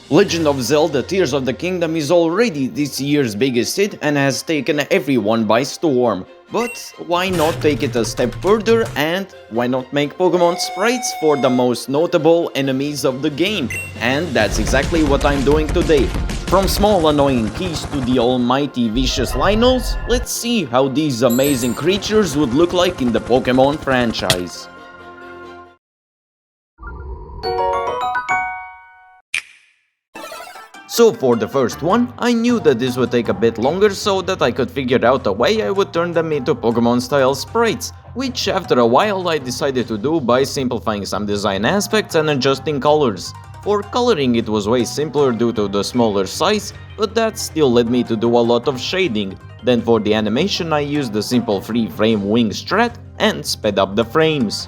Legend of Zelda Tears of the Kingdom is already this year's biggest hit and has taken everyone by storm. But why not take it a step further, and why not make Pokemon Sprites for the most notable enemies of the game? And that's exactly what I'm doing today. From small annoying Keese to the almighty vicious Lynels, let's see how these amazing creatures would look like in the Pokemon franchise. So for the first one, I knew that this would take a bit longer so that I could figure out a way I would turn them into Pokemon style sprites, which after a while I decided to do by simplifying some design aspects and adjusting colors. For coloring it was way simpler due to the smaller size, but that still led me to do a lot of shading. Then for the animation I used the simple free frame wing strat and sped up the frames.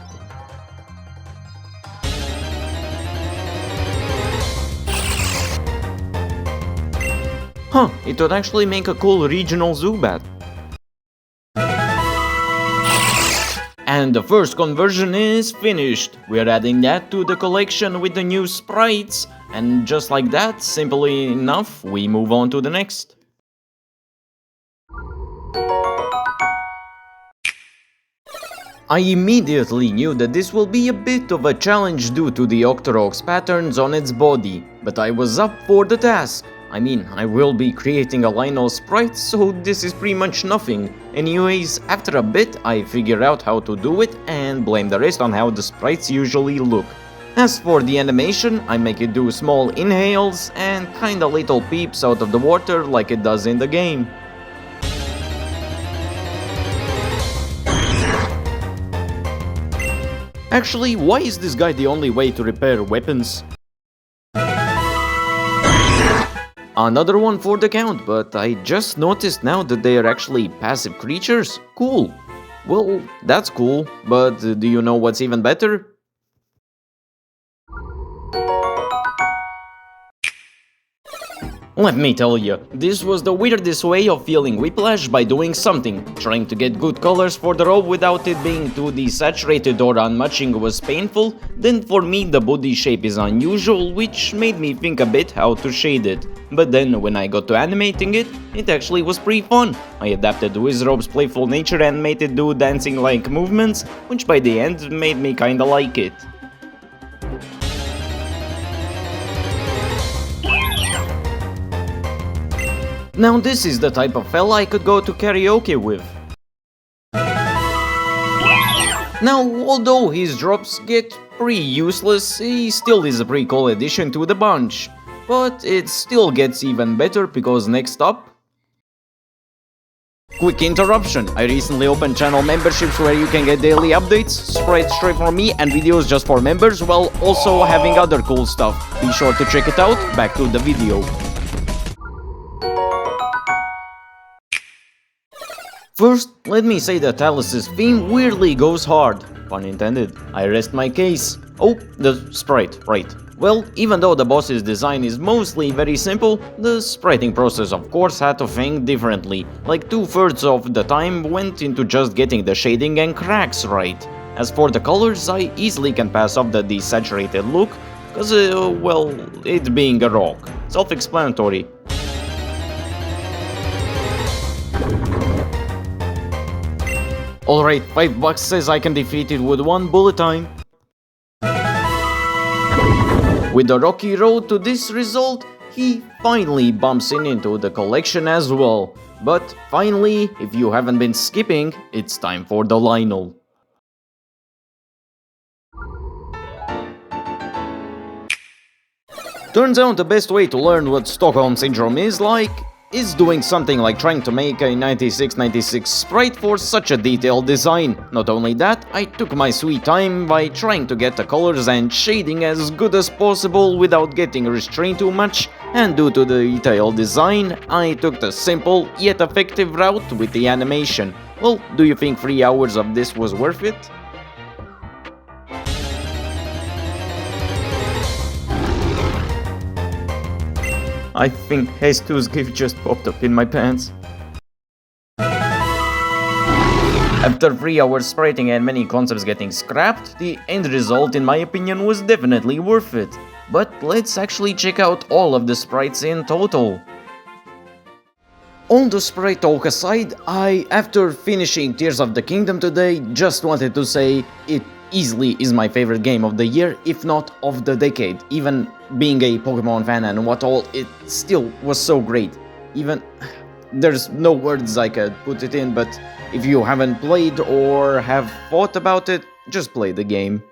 Huh, it would actually make a cool regional Zubat. And the first conversion is finished. We're adding that to the collection with the new sprites. And just like that, simply enough, we move on to the next. I immediately knew that this will be a bit of a challenge due to the Octorok's patterns on its body, but I was up for the task. I mean, I will be creating a Lynel sprite, so this is pretty much nothing. Anyways, after a bit I figure out how to do it and blame the rest on how the sprites usually look. As for the animation, I make it do small inhales and kinda little peeps out of the water like it does in the game. Actually, why is this guy the only way to repair weapons? Another one for the count, but I just noticed now that they are actually passive creatures? Cool. Well, that's cool, but do you know what's even better? Let me tell you, this was the weirdest way of feeling whiplash by doing something. Trying to get good colors for the robe without it being too desaturated or unmatching was painful, then for me the body shape is unusual, which made me think a bit how to shade it. But then when I got to animating it, it actually was pretty fun. I adapted Wizzrobe's playful nature and made it do dancing like movements, which by the end made me kinda like it. Now this is the type of fella I could go to karaoke with. Now, although his drops get pretty useless, he still is a pretty cool addition to the bunch. But it still gets even better because next up... Quick interruption, I recently opened channel memberships where you can get daily updates, sprites straight from me and videos just for members, while also having other cool stuff. Be sure to check it out, back to the video. First, let me say that Talus's theme weirdly goes hard. Pun intended. I rest my case. Oh, the sprite, right. Well, even though the boss's design is mostly very simple, the spriting process of course had to think differently. Like 2/3 of the time went into just getting the shading and cracks right. As for the colors, I easily can pass off the desaturated look, cause well, it being a rock. Self-explanatory. Alright, $5 says I can defeat it with one bullet time. With the rocky road to this result, he finally bumps into the collection as well. But finally, if you haven't been skipping, it's time for the Lynel. Turns out the best way to learn what Stockholm Syndrome is like is doing something like trying to make a 9696 sprite for such a detailed design. Not only that, I took my sweet time by trying to get the colors and shading as good as possible without getting restrained too much, and due to the detailed design, I took the simple yet effective route with the animation. Well, do you think 3 hours of this was worth it? I think Jesus gift just popped up in my pants. After 3 hours spriting and many concepts getting scrapped, the end result in my opinion was definitely worth it. But let's actually check out all of the sprites in total. On the sprite talk aside, after finishing Tears of the Kingdom today, just wanted to say it easily is my favorite game of the year, if not of the decade. Even being a Pokemon fan and what all, it still was so great. Even, there's no words I could put it in, but if you haven't played or have thought about it, just play the game.